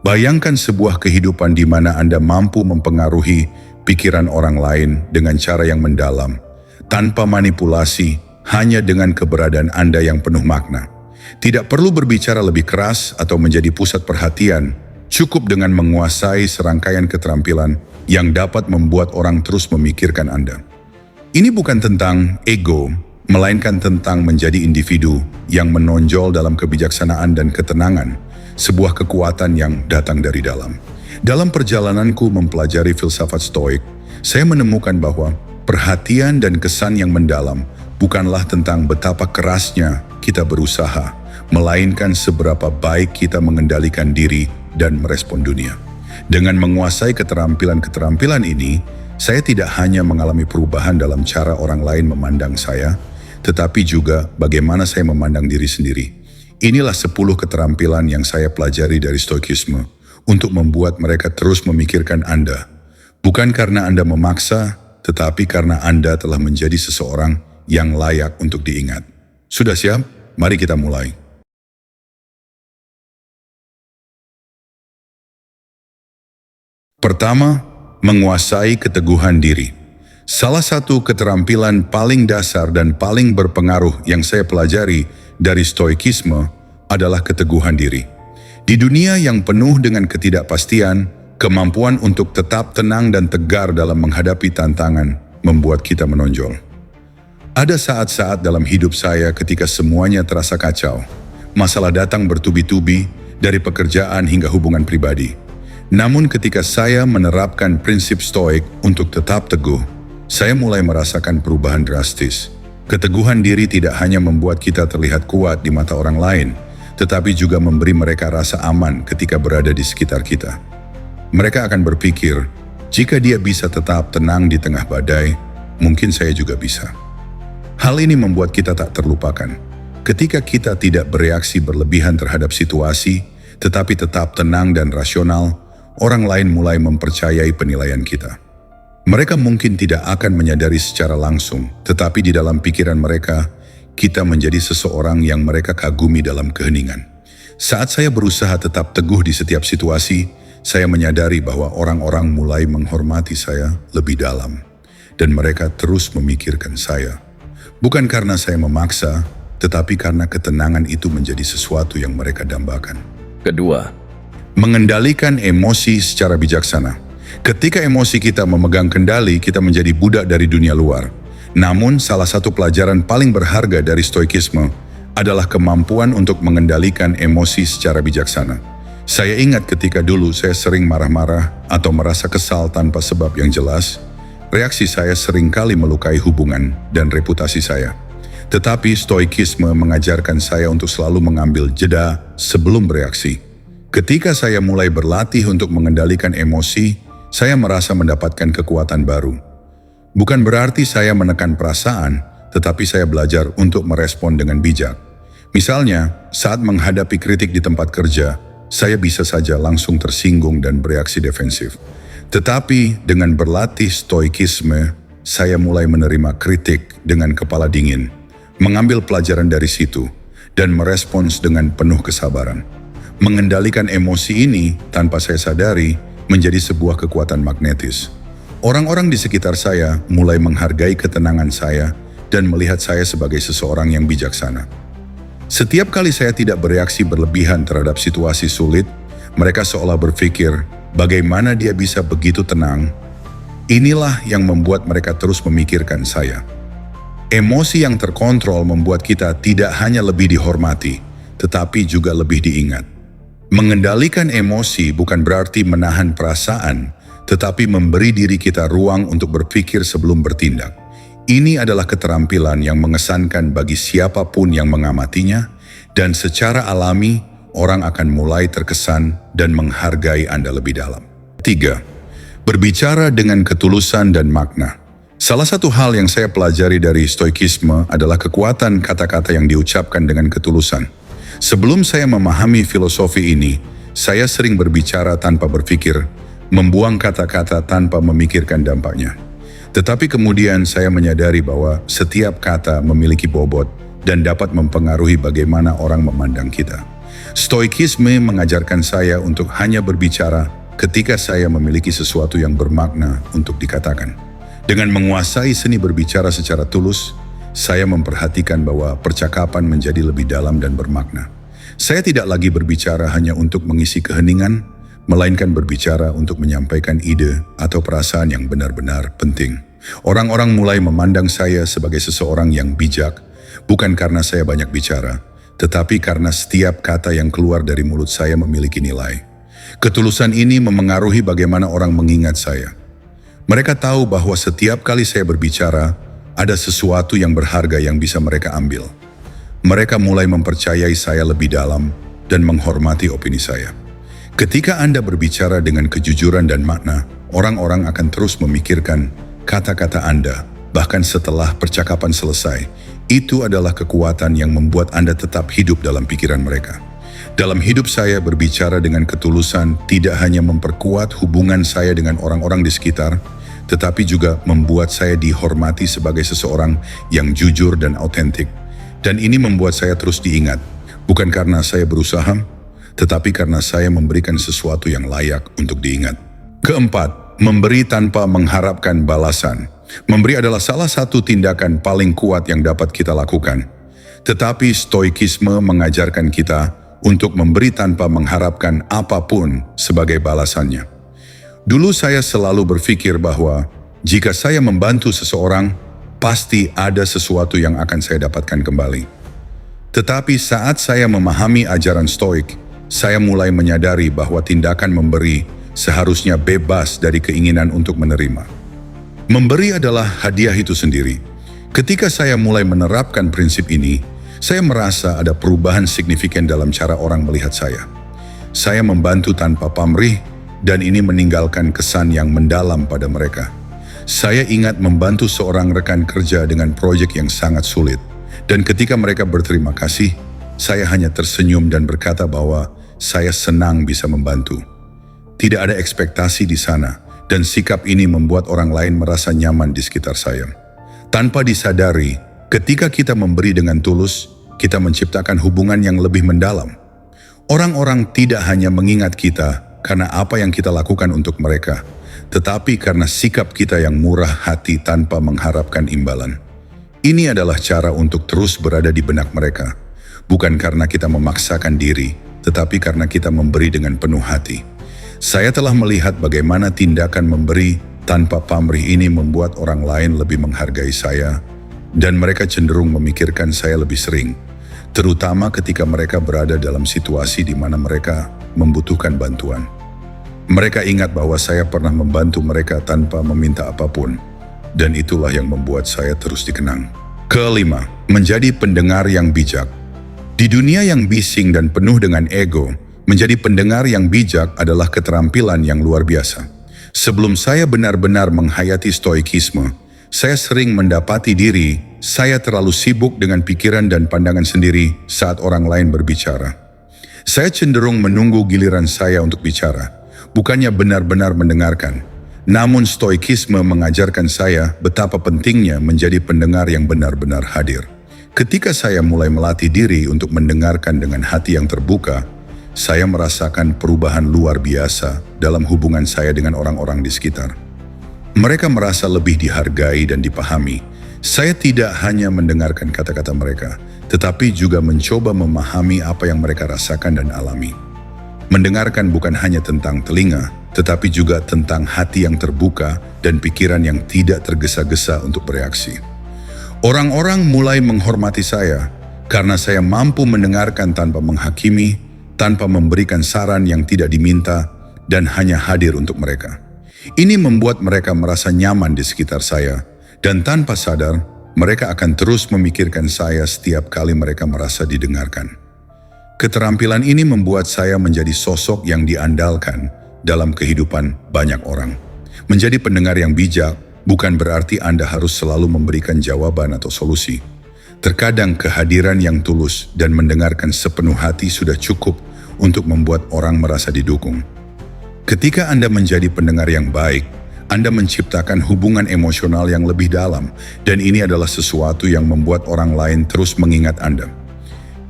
Bayangkan sebuah kehidupan di mana Anda mampu mempengaruhi pikiran orang lain dengan cara yang mendalam, tanpa manipulasi, hanya dengan keberadaan Anda yang penuh makna. Tidak perlu berbicara lebih keras atau menjadi pusat perhatian, cukup dengan menguasai serangkaian keterampilan yang dapat membuat orang terus memikirkan Anda. Ini bukan tentang ego, melainkan tentang menjadi individu yang menonjol dalam kebijaksanaan dan ketenangan, sebuah kekuatan yang datang dari dalam. Dalam perjalananku mempelajari filsafat Stoik, saya menemukan bahwa perhatian dan kesan yang mendalam bukanlah tentang betapa kerasnya kita berusaha, melainkan seberapa baik kita mengendalikan diri dan merespon dunia. Dengan menguasai keterampilan-keterampilan ini, saya tidak hanya mengalami perubahan dalam cara orang lain memandang saya, tetapi juga bagaimana saya memandang diri sendiri. Inilah 10 keterampilan yang saya pelajari dari Stoikisme untuk membuat mereka terus memikirkan Anda. Bukan karena Anda memaksa, tetapi karena Anda telah menjadi seseorang yang layak untuk diingat. Sudah siap? Mari kita mulai. Pertama, menguasai keteguhan diri. Salah satu keterampilan paling dasar dan paling berpengaruh yang saya pelajari dari Stoikisme adalah keteguhan diri. Di dunia yang penuh dengan ketidakpastian, kemampuan untuk tetap tenang dan tegar dalam menghadapi tantangan membuat kita menonjol. Ada saat-saat dalam hidup saya ketika semuanya terasa kacau. Masalah datang bertubi-tubi dari pekerjaan hingga hubungan pribadi. Namun ketika saya menerapkan prinsip Stoik untuk tetap teguh, saya mulai merasakan perubahan drastis. Keteguhan diri tidak hanya membuat kita terlihat kuat di mata orang lain, tetapi juga memberi mereka rasa aman ketika berada di sekitar kita. Mereka akan berpikir, jika dia bisa tetap tenang di tengah badai, mungkin saya juga bisa. Hal ini membuat kita tak terlupakan. Ketika kita tidak bereaksi berlebihan terhadap situasi, tetapi tetap tenang dan rasional, orang lain mulai mempercayai penilaian kita. Mereka mungkin tidak akan menyadari secara langsung, tetapi di dalam pikiran mereka, kita menjadi seseorang yang mereka kagumi dalam keheningan. Saat saya berusaha tetap teguh di setiap situasi, saya menyadari bahwa orang-orang mulai menghormati saya lebih dalam, dan mereka terus memikirkan saya. Bukan karena saya memaksa, tetapi karena ketenangan itu menjadi sesuatu yang mereka dambakan. Kedua, mengendalikan emosi secara bijaksana. Ketika emosi kita memegang kendali, kita menjadi budak dari dunia luar. Namun, salah satu pelajaran paling berharga dari Stoikisme adalah kemampuan untuk mengendalikan emosi secara bijaksana. Saya ingat ketika dulu saya sering marah-marah atau merasa kesal tanpa sebab yang jelas. Reaksi saya seringkali melukai hubungan dan reputasi saya. Tetapi Stoikisme mengajarkan saya untuk selalu mengambil jeda sebelum bereaksi. Ketika saya mulai berlatih untuk mengendalikan emosi, saya merasa mendapatkan kekuatan baru. Bukan berarti saya menekan perasaan, tetapi saya belajar untuk merespon dengan bijak. Misalnya, saat menghadapi kritik di tempat kerja, saya bisa saja langsung tersinggung dan bereaksi defensif. Tetapi dengan berlatih Stoikisme, saya mulai menerima kritik dengan kepala dingin, mengambil pelajaran dari situ, dan merespons dengan penuh kesabaran. Mengendalikan emosi ini tanpa saya sadari menjadi sebuah kekuatan magnetis. Orang-orang di sekitar saya mulai menghargai ketenangan saya dan melihat saya sebagai seseorang yang bijaksana. Setiap kali saya tidak bereaksi berlebihan terhadap situasi sulit, mereka seolah berpikir, bagaimana dia bisa begitu tenang? Inilah yang membuat mereka terus memikirkan saya. Emosi yang terkontrol membuat kita tidak hanya lebih dihormati, tetapi juga lebih diingat. Mengendalikan emosi bukan berarti menahan perasaan, tetapi memberi diri kita ruang untuk berpikir sebelum bertindak. Ini adalah keterampilan yang mengesankan bagi siapapun yang mengamatinya, dan secara alami orang akan mulai terkesan dan menghargai Anda lebih dalam. 3. Berbicara dengan ketulusan dan makna. Salah satu hal yang saya pelajari dari Stoikisme adalah kekuatan kata-kata yang diucapkan dengan ketulusan. Sebelum saya memahami filosofi ini, saya sering berbicara tanpa berpikir, membuang kata-kata tanpa memikirkan dampaknya. Tetapi kemudian saya menyadari bahwa setiap kata memiliki bobot dan dapat mempengaruhi bagaimana orang memandang kita. Stoikisme mengajarkan saya untuk hanya berbicara ketika saya memiliki sesuatu yang bermakna untuk dikatakan. Dengan menguasai seni berbicara secara tulus, saya memperhatikan bahwa percakapan menjadi lebih dalam dan bermakna. Saya tidak lagi berbicara hanya untuk mengisi keheningan, melainkan berbicara untuk menyampaikan ide atau perasaan yang benar-benar penting. Orang-orang mulai memandang saya sebagai seseorang yang bijak, bukan karena saya banyak bicara, tetapi karena setiap kata yang keluar dari mulut saya memiliki nilai. Ketulusan ini memengaruhi bagaimana orang mengingat saya. Mereka tahu bahwa setiap kali saya berbicara, ada sesuatu yang berharga yang bisa mereka ambil. Mereka mulai mempercayai saya lebih dalam dan menghormati opini saya. Ketika Anda berbicara dengan kejujuran dan makna, orang-orang akan terus memikirkan kata-kata Anda, bahkan setelah percakapan selesai. Itu adalah kekuatan yang membuat Anda tetap hidup dalam pikiran mereka. Dalam hidup saya, berbicara dengan ketulusan tidak hanya memperkuat hubungan saya dengan orang-orang di sekitar, tetapi juga membuat saya dihormati sebagai seseorang yang jujur dan autentik. Dan ini membuat saya terus diingat, bukan karena saya berusaha, tetapi karena saya memberikan sesuatu yang layak untuk diingat. Keempat, memberi tanpa mengharapkan balasan. Memberi adalah salah satu tindakan paling kuat yang dapat kita lakukan. Tetapi stoikisme mengajarkan kita untuk memberi tanpa mengharapkan apapun sebagai balasannya. Dulu saya selalu berpikir bahwa jika saya membantu seseorang, pasti ada sesuatu yang akan saya dapatkan kembali. Tetapi saat saya memahami ajaran stoik, saya mulai menyadari bahwa tindakan memberi seharusnya bebas dari keinginan untuk menerima. Memberi adalah hadiah itu sendiri. Ketika saya mulai menerapkan prinsip ini, saya merasa ada perubahan signifikan dalam cara orang melihat saya. Saya membantu tanpa pamrih, dan ini meninggalkan kesan yang mendalam pada mereka. Saya ingat membantu seorang rekan kerja dengan proyek yang sangat sulit, dan ketika mereka berterima kasih, saya hanya tersenyum dan berkata bahwa saya senang bisa membantu. Tidak ada ekspektasi di sana, dan sikap ini membuat orang lain merasa nyaman di sekitar saya. Tanpa disadari, ketika kita memberi dengan tulus, kita menciptakan hubungan yang lebih mendalam. Orang-orang tidak hanya mengingat kita karena apa yang kita lakukan untuk mereka, tetapi karena sikap kita yang murah hati tanpa mengharapkan imbalan. Ini adalah cara untuk terus berada di benak mereka, bukan karena kita memaksakan diri, tetapi karena kita memberi dengan penuh hati. Saya telah melihat bagaimana tindakan memberi tanpa pamrih ini membuat orang lain lebih menghargai saya, dan mereka cenderung memikirkan saya lebih sering, terutama ketika mereka berada dalam situasi di mana mereka membutuhkan bantuan. Mereka ingat bahwa saya pernah membantu mereka tanpa meminta apapun, dan itulah yang membuat saya terus dikenang. Kelima, menjadi pendengar yang bijak. Di dunia yang bising dan penuh dengan ego, menjadi pendengar yang bijak adalah keterampilan yang luar biasa. Sebelum saya benar-benar menghayati stoikisme, saya sering mendapati diri saya terlalu sibuk dengan pikiran dan pandangan sendiri saat orang lain berbicara. Saya cenderung menunggu giliran saya untuk bicara, bukannya benar-benar mendengarkan. Namun stoikisme mengajarkan saya betapa pentingnya menjadi pendengar yang benar-benar hadir. Ketika saya mulai melatih diri untuk mendengarkan dengan hati yang terbuka, saya merasakan perubahan luar biasa dalam hubungan saya dengan orang-orang di sekitar. Mereka merasa lebih dihargai dan dipahami. Saya tidak hanya mendengarkan kata-kata mereka, tetapi juga mencoba memahami apa yang mereka rasakan dan alami. Mendengarkan bukan hanya tentang telinga, tetapi juga tentang hati yang terbuka dan pikiran yang tidak tergesa-gesa untuk bereaksi. Orang-orang mulai menghormati saya karena saya mampu mendengarkan tanpa menghakimi, tanpa memberikan saran yang tidak diminta, dan hanya hadir untuk mereka. Ini membuat mereka merasa nyaman di sekitar saya, dan tanpa sadar, mereka akan terus memikirkan saya setiap kali mereka merasa didengarkan. Keterampilan ini membuat saya menjadi sosok yang diandalkan dalam kehidupan banyak orang. Menjadi pendengar yang bijak bukan berarti Anda harus selalu memberikan jawaban atau solusi. Terkadang kehadiran yang tulus dan mendengarkan sepenuh hati sudah cukup untuk membuat orang merasa didukung. Ketika Anda menjadi pendengar yang baik, Anda menciptakan hubungan emosional yang lebih dalam, dan ini adalah sesuatu yang membuat orang lain terus mengingat Anda.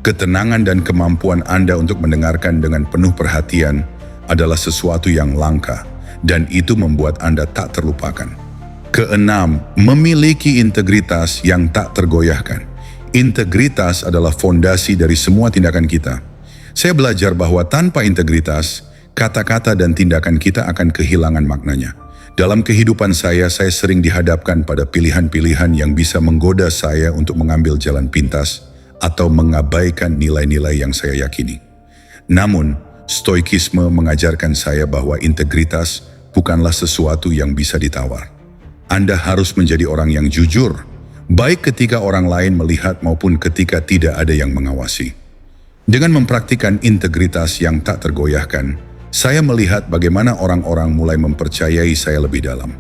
Ketenangan dan kemampuan Anda untuk mendengarkan dengan penuh perhatian adalah sesuatu yang langka, dan itu membuat Anda tak terlupakan. Keenam, memiliki integritas yang tak tergoyahkan. Integritas adalah fondasi dari semua tindakan kita. Saya belajar bahwa tanpa integritas, kata-kata dan tindakan kita akan kehilangan maknanya. Dalam kehidupan saya sering dihadapkan pada pilihan-pilihan yang bisa menggoda saya untuk mengambil jalan pintas atau mengabaikan nilai-nilai yang saya yakini. Namun, stoikisme mengajarkan saya bahwa integritas bukanlah sesuatu yang bisa ditawar. Anda harus menjadi orang yang jujur, baik ketika orang lain melihat maupun ketika tidak ada yang mengawasi. Dengan mempraktikkan integritas yang tak tergoyahkan, saya melihat bagaimana orang-orang mulai mempercayai saya lebih dalam.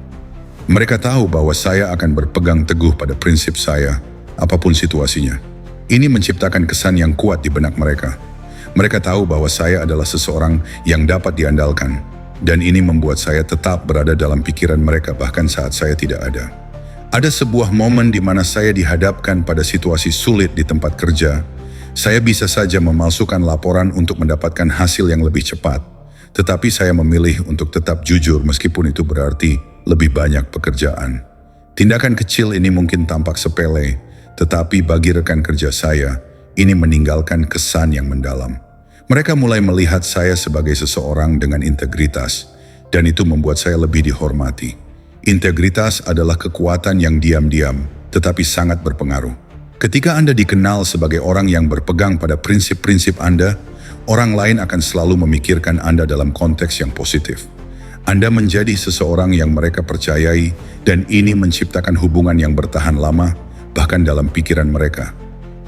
Mereka tahu bahwa saya akan berpegang teguh pada prinsip saya, apapun situasinya. Ini menciptakan kesan yang kuat di benak mereka. Mereka tahu bahwa saya adalah seseorang yang dapat diandalkan, dan ini membuat saya tetap berada dalam pikiran mereka bahkan saat saya tidak ada. Ada sebuah momen di mana saya dihadapkan pada situasi sulit di tempat kerja. Saya bisa saja memalsukan laporan untuk mendapatkan hasil yang lebih cepat, tetapi saya memilih untuk tetap jujur meskipun itu berarti lebih banyak pekerjaan. Tindakan kecil ini mungkin tampak sepele, tetapi bagi rekan kerja saya, ini meninggalkan kesan yang mendalam. Mereka mulai melihat saya sebagai seseorang dengan integritas, dan itu membuat saya lebih dihormati. Integritas adalah kekuatan yang diam-diam, tetapi sangat berpengaruh. Ketika Anda dikenal sebagai orang yang berpegang pada prinsip-prinsip Anda, orang lain akan selalu memikirkan Anda dalam konteks yang positif. Anda menjadi seseorang yang mereka percayai, dan ini menciptakan hubungan yang bertahan lama, bahkan dalam pikiran mereka.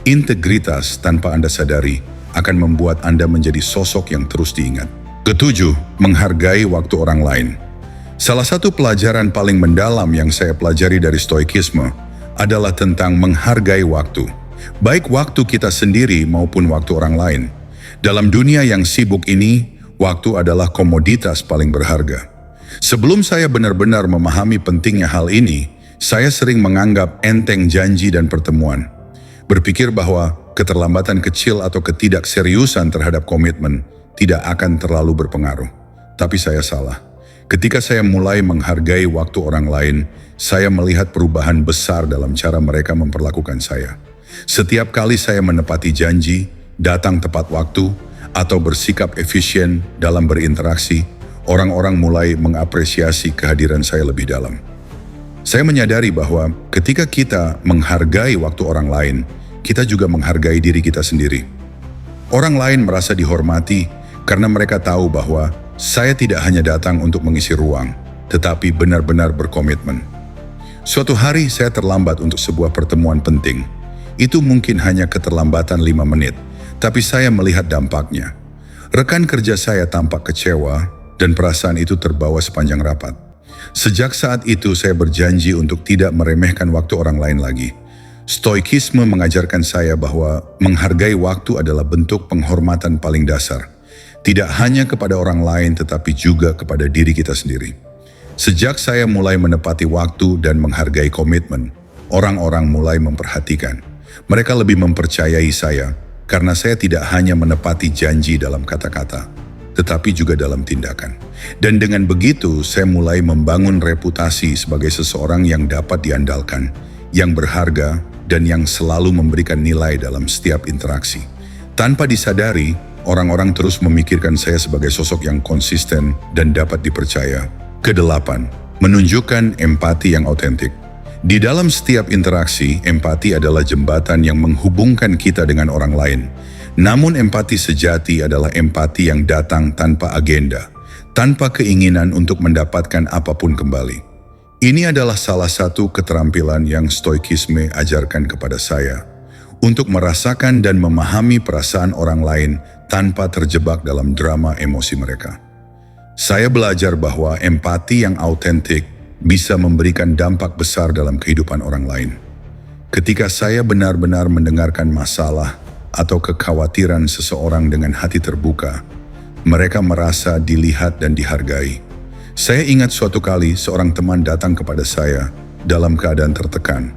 Integritas tanpa Anda sadari akan membuat Anda menjadi sosok yang terus diingat. Ketujuh, menghargai waktu orang lain. Salah satu pelajaran paling mendalam yang saya pelajari dari stoikisme adalah tentang menghargai waktu, baik waktu kita sendiri maupun waktu orang lain. Dalam dunia yang sibuk ini, waktu adalah komoditas paling berharga. Sebelum saya benar-benar memahami pentingnya hal ini, saya sering menganggap enteng janji dan pertemuan. Berpikir bahwa keterlambatan kecil atau ketidakseriusan terhadap komitmen tidak akan terlalu berpengaruh. Tapi saya salah. Ketika saya mulai menghargai waktu orang lain, saya melihat perubahan besar dalam cara mereka memperlakukan saya. Setiap kali saya menepati janji, datang tepat waktu, atau bersikap efisien dalam berinteraksi, orang-orang mulai mengapresiasi kehadiran saya lebih dalam. Saya menyadari bahwa ketika kita menghargai waktu orang lain, kita juga menghargai diri kita sendiri. Orang lain merasa dihormati karena mereka tahu bahwa saya tidak hanya datang untuk mengisi ruang, tetapi benar-benar berkomitmen. Suatu hari saya terlambat untuk sebuah pertemuan penting. Itu mungkin hanya keterlambatan 5 menit, tapi saya melihat dampaknya. Rekan kerja saya tampak kecewa dan perasaan itu terbawa sepanjang rapat. Sejak saat itu saya berjanji untuk tidak meremehkan waktu orang lain lagi. Stoikisme mengajarkan saya bahwa menghargai waktu adalah bentuk penghormatan paling dasar. Tidak hanya kepada orang lain tetapi juga kepada diri kita sendiri. Sejak saya mulai menepati waktu dan menghargai komitmen, orang-orang mulai memperhatikan. Mereka lebih mempercayai saya karena saya tidak hanya menepati janji dalam kata-kata, tetapi juga dalam tindakan. Dan dengan begitu, saya mulai membangun reputasi sebagai seseorang yang dapat diandalkan, yang berharga, dan yang selalu memberikan nilai dalam setiap interaksi. Tanpa disadari, orang-orang terus memikirkan saya sebagai sosok yang konsisten dan dapat dipercaya. Kedelapan, menunjukkan empati yang autentik. Di dalam setiap interaksi, empati adalah jembatan yang menghubungkan kita dengan orang lain. Namun empati sejati adalah empati yang datang tanpa agenda, tanpa keinginan untuk mendapatkan apapun kembali. Ini adalah salah satu keterampilan yang stoikisme ajarkan kepada saya, untuk merasakan dan memahami perasaan orang lain tanpa terjebak dalam drama emosi mereka. Saya belajar bahwa empati yang autentik bisa memberikan dampak besar dalam kehidupan orang lain. Ketika saya benar-benar mendengarkan masalah atau kekhawatiran seseorang dengan hati terbuka, mereka merasa dilihat dan dihargai. Saya ingat suatu kali seorang teman datang kepada saya dalam keadaan tertekan.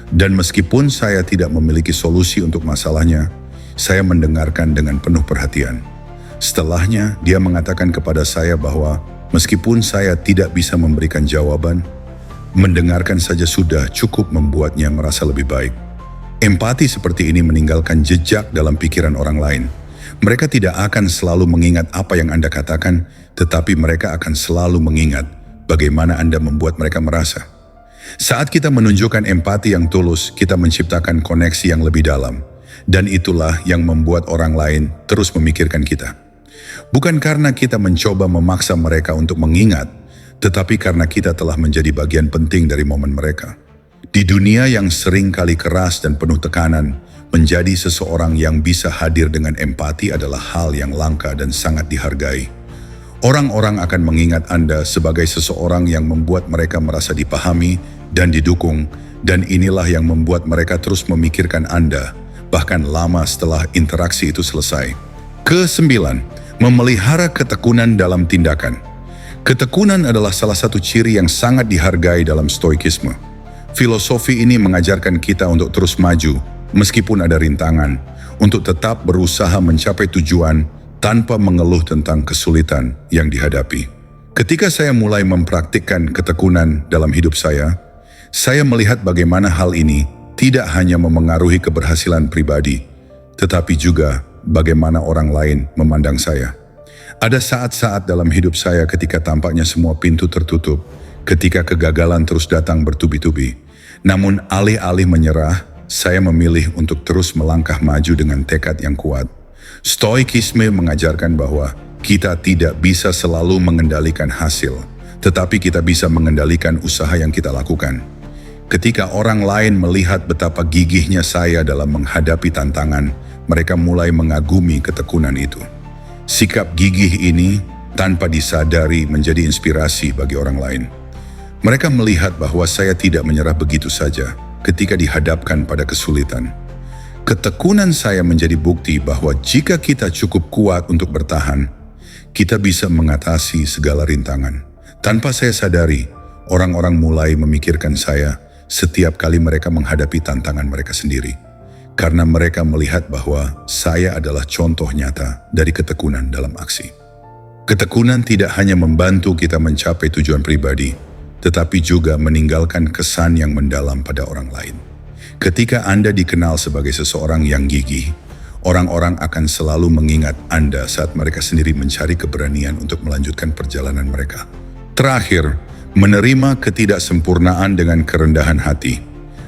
Dan meskipun saya tidak memiliki solusi untuk masalahnya, Saya mendengarkan dengan penuh perhatian. Setelahnya, dia mengatakan kepada saya bahwa meskipun saya tidak bisa memberikan jawaban, mendengarkan saja sudah cukup membuatnya merasa lebih baik. Empati seperti ini meninggalkan jejak dalam pikiran orang lain. Mereka tidak akan selalu mengingat apa yang Anda katakan, tetapi mereka akan selalu mengingat bagaimana Anda membuat mereka merasa. Saat kita menunjukkan empati yang tulus, kita menciptakan koneksi yang lebih dalam. Dan itulah yang membuat orang lain terus memikirkan kita. Bukan karena kita mencoba memaksa mereka untuk mengingat, tetapi karena kita telah menjadi bagian penting dari momen mereka. Di dunia yang sering kali keras dan penuh tekanan, menjadi seseorang yang bisa hadir dengan empati adalah hal yang langka dan sangat dihargai. Orang-orang akan mengingat Anda sebagai seseorang yang membuat mereka merasa dipahami dan didukung, dan inilah yang membuat mereka terus memikirkan Anda, bahkan lama setelah interaksi itu selesai. Kesembilan, memelihara ketekunan dalam tindakan. Ketekunan adalah salah satu ciri yang sangat dihargai dalam stoikisme. Filosofi ini mengajarkan kita untuk terus maju, meskipun ada rintangan, untuk tetap berusaha mencapai tujuan tanpa mengeluh tentang kesulitan yang dihadapi. Ketika saya mulai mempraktikkan ketekunan dalam hidup saya melihat bagaimana hal ini tidak hanya memengaruhi keberhasilan pribadi, tetapi juga bagaimana orang lain memandang saya. Ada saat-saat dalam hidup saya ketika tampaknya semua pintu tertutup, ketika kegagalan terus datang bertubi-tubi. Namun alih-alih menyerah, saya memilih untuk terus melangkah maju dengan tekad yang kuat. Stoikisme mengajarkan bahwa kita tidak bisa selalu mengendalikan hasil, tetapi kita bisa mengendalikan usaha yang kita lakukan. Ketika orang lain melihat betapa gigihnya saya dalam menghadapi tantangan, mereka mulai mengagumi ketekunan itu. Sikap gigih ini tanpa disadari menjadi inspirasi bagi orang lain. Mereka melihat bahwa saya tidak menyerah begitu saja ketika dihadapkan pada kesulitan. Ketekunan saya menjadi bukti bahwa jika kita cukup kuat untuk bertahan, kita bisa mengatasi segala rintangan. Tanpa saya sadari, orang-orang mulai memikirkan saya setiap kali mereka menghadapi tantangan mereka sendiri. Karena mereka melihat bahwa saya adalah contoh nyata dari ketekunan dalam aksi. Ketekunan tidak hanya membantu kita mencapai tujuan pribadi, tetapi juga meninggalkan kesan yang mendalam pada orang lain. Ketika Anda dikenal sebagai seseorang yang gigih, orang-orang akan selalu mengingat Anda saat mereka sendiri mencari keberanian untuk melanjutkan perjalanan mereka. Terakhir, menerima ketidaksempurnaan dengan kerendahan hati.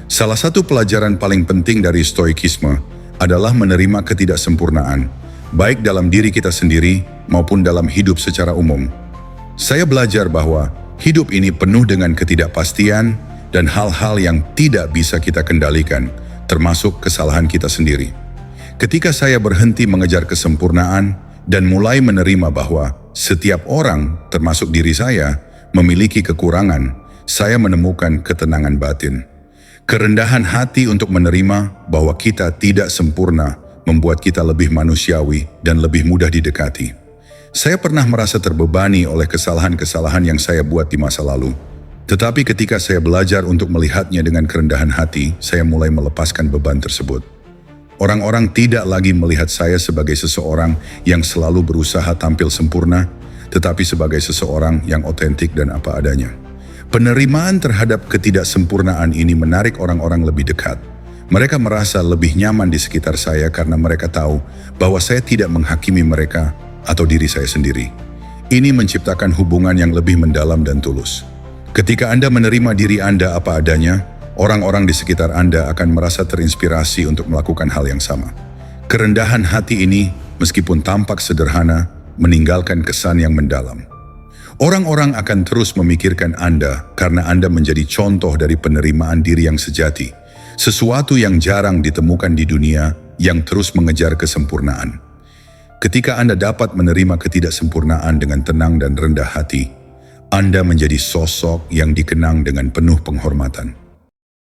Salah satu pelajaran paling penting dari stoikisme adalah menerima ketidaksempurnaan, baik dalam diri kita sendiri maupun dalam hidup secara umum. Saya belajar bahwa hidup ini penuh dengan ketidakpastian dan hal-hal yang tidak bisa kita kendalikan, termasuk kesalahan kita sendiri. Ketika saya berhenti mengejar kesempurnaan dan mulai menerima bahwa setiap orang, termasuk diri saya, memiliki kekurangan, saya menemukan ketenangan batin. Kerendahan hati untuk menerima bahwa kita tidak sempurna membuat kita lebih manusiawi dan lebih mudah didekati. Saya pernah merasa terbebani oleh kesalahan-kesalahan yang saya buat di masa lalu. Tetapi ketika saya belajar untuk melihatnya dengan kerendahan hati, saya mulai melepaskan beban tersebut. Orang-orang tidak lagi melihat saya sebagai seseorang yang selalu berusaha tampil sempurna, tetapi sebagai seseorang yang otentik dan apa adanya. Penerimaan terhadap ketidaksempurnaan ini menarik orang-orang lebih dekat. Mereka merasa lebih nyaman di sekitar saya karena mereka tahu bahwa saya tidak menghakimi mereka atau diri saya sendiri. Ini menciptakan hubungan yang lebih mendalam dan tulus. Ketika Anda menerima diri Anda apa adanya, orang-orang di sekitar Anda akan merasa terinspirasi untuk melakukan hal yang sama. Kerendahan hati ini, meskipun tampak sederhana, meninggalkan kesan yang mendalam. Orang-orang akan terus memikirkan Anda karena Anda menjadi contoh dari penerimaan diri yang sejati, sesuatu yang jarang ditemukan di dunia yang terus mengejar kesempurnaan. Ketika Anda dapat menerima ketidaksempurnaan dengan tenang dan rendah hati, Anda menjadi sosok yang dikenang dengan penuh penghormatan.